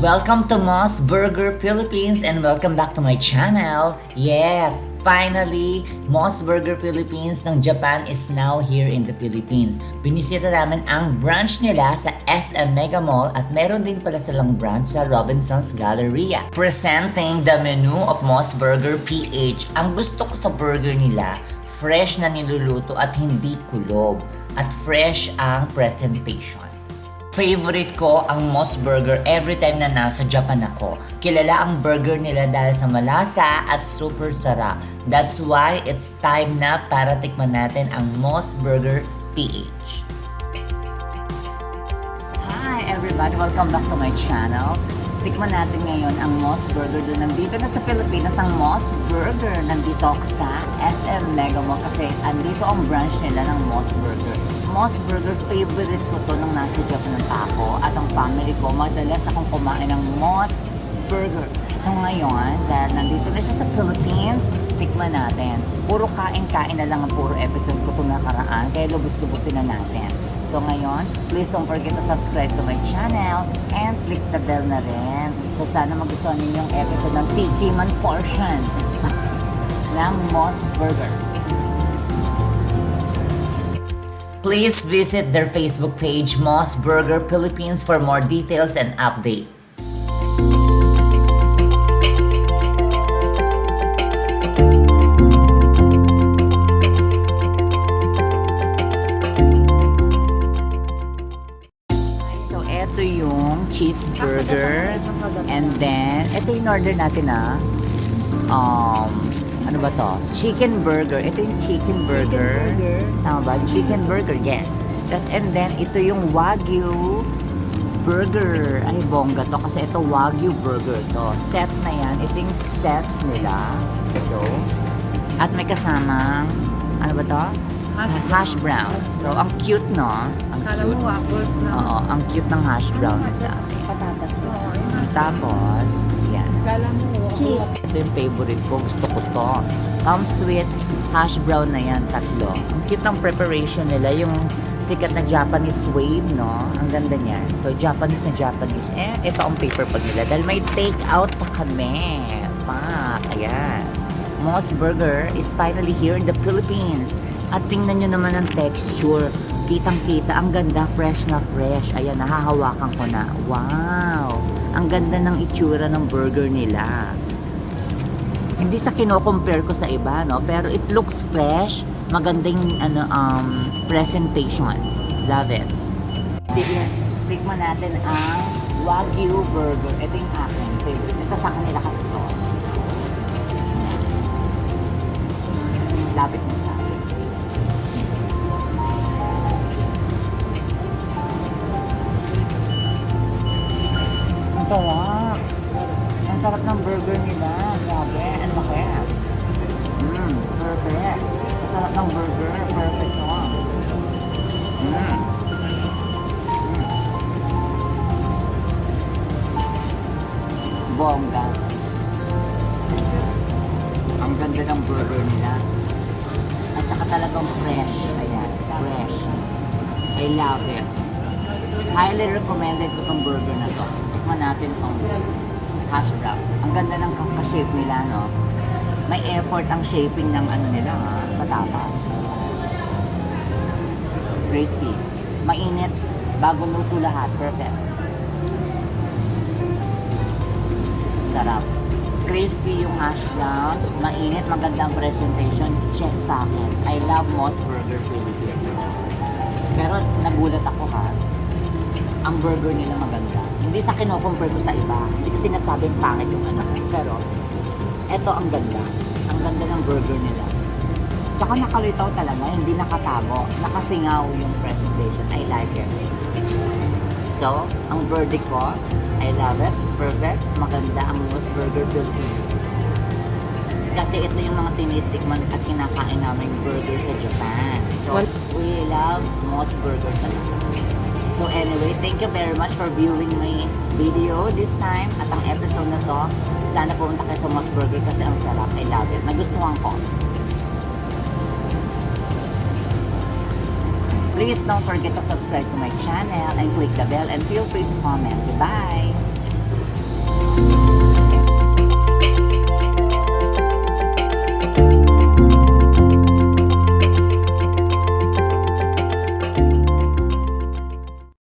Welcome to Mos Burger Philippines and welcome back to my channel. Yes, finally, Mos Burger Philippines ng Japan is now here in the Philippines. Binisita namin ang branch nila sa SM Megamall at meron din pala silang branch sa Robinson's Galleria. Presenting the menu of Mos Burger PH. Ang gusto ko sa burger nila, fresh na niluluto at hindi kulob. At fresh ang presentation. Favorite ko ang Mos Burger every time na nasa Japan ako. Kilala ang burger nila dahil sa malasa at super sarap. That's why it's time na para tikman natin ang Mos Burger PH. Hi everybody! Welcome back to my channel. Tikman natin ngayon ang Mos Burger. Nandito na sa Pilipinas ang Mos Burger. Nandito ako sa SM Megamall kasi andito ang branch nila ng Mos Burger. Mos Burger, favorite ko to nung nasa Japan pa ako at ang family ko, madalas akong kumain ng Mos Burger. So ngayon, dahil nandito na siya sa Philippines, tikman natin. Puro kain-kain na lang ang puro episode ko itong nakaraan, kaya lubos-lubusin na natin. So ngayon, please don't forget to subscribe to my channel and click the bell na rin. So sana magustuhan ninyo yung episode ng Tikiman portion ng Mos Burger. Please visit their Facebook page, Mos Burger Philippines, for more details and updates. So, eto yung cheeseburger. And then, eto yung order natin ano ba to? Chicken burger. Ito yung chicken burger. Tama ba? Chicken burger, yes. And then, ito yung Wagyu burger. Ay, bongga to. Kasi ito Wagyu burger to. Set na yan. Ito yung set nila. So, at may kasamang, ano ba to? Hash brown. So, ang cute, no? Ang Kala mo cute. waffles na. Oo, ang cute ng hash brown nila. Patatas mo. Tapos, yan. Kala mo Cheese. Ito yung favorite ko. Gusto ko to. Comes with hash brown na yan, tatlo. Ang cute ng preparation nila. Yung sikat na Japanese wave, no? Ang ganda niyan. So, Japanese na Japanese. Ito ang paper pag nila. Dahil may take out pa kami. Ayan. Mos Burger is finally here in the Philippines. At tingnan nyo naman ang texture. Kitang-kita. Ang ganda. Fresh na fresh. Ayan, nahahawakan ko na. Wow! Ang ganda ng itsura ng burger nila. Hindi sa kino-compare ko sa iba, no? Pero it looks fresh. Magandang presentation. Love it. Tikman natin ang Wagyu burger. Ito yung aking favorite. Ito sa kanila kasi to. Lapit mo sa akin. Ang sarap. Ang sarap ng burger nila. Grabe. Ang laki. Perfect. Ang sarap ng burger. Perfect to. Bongga. Ang ganda ng burger nila. At saka talagang fresh. Ayan. Fresh. I love it. Highly recommended ko itong burger na to. Tikman natin itong hash brown. Ang ganda ng shape nila, no? May effort ang shaping ng ano nila, patatas. Crispy. Mainit. Bago luto lahat. Perfect. Sarap. Crispy yung hash brown. Mainit. Magandang presentation. Check sa akin. I love Mos Burger Philippines. Pero nagulat ako, ang burger nila maganda. Hindi sa kino-compare ko sa iba. Hindi ko sinasabing pangit yung ano. Pero, eto ang ganda. Ang ganda ng burger nila. Tsaka nakalitaw talaga. Hindi nakatago. Nakasingaw yung presentation. I like it. So, ang verdict ko, I love it. Perfect. Maganda ang Mos Burger Philippines. Kasi ito yung mga tinitikman at kinakain namin burger sa Japan. So, we love Mos Burger talaga. So anyway, thank you very much for viewing my video this time. At ang episode na to, sana pumunta kayo sa Mos Burger kasi ang sarap. I love it. Nagustuhan ko. Please don't forget to subscribe to my channel and click the bell and feel free to comment. Goodbye! Wow.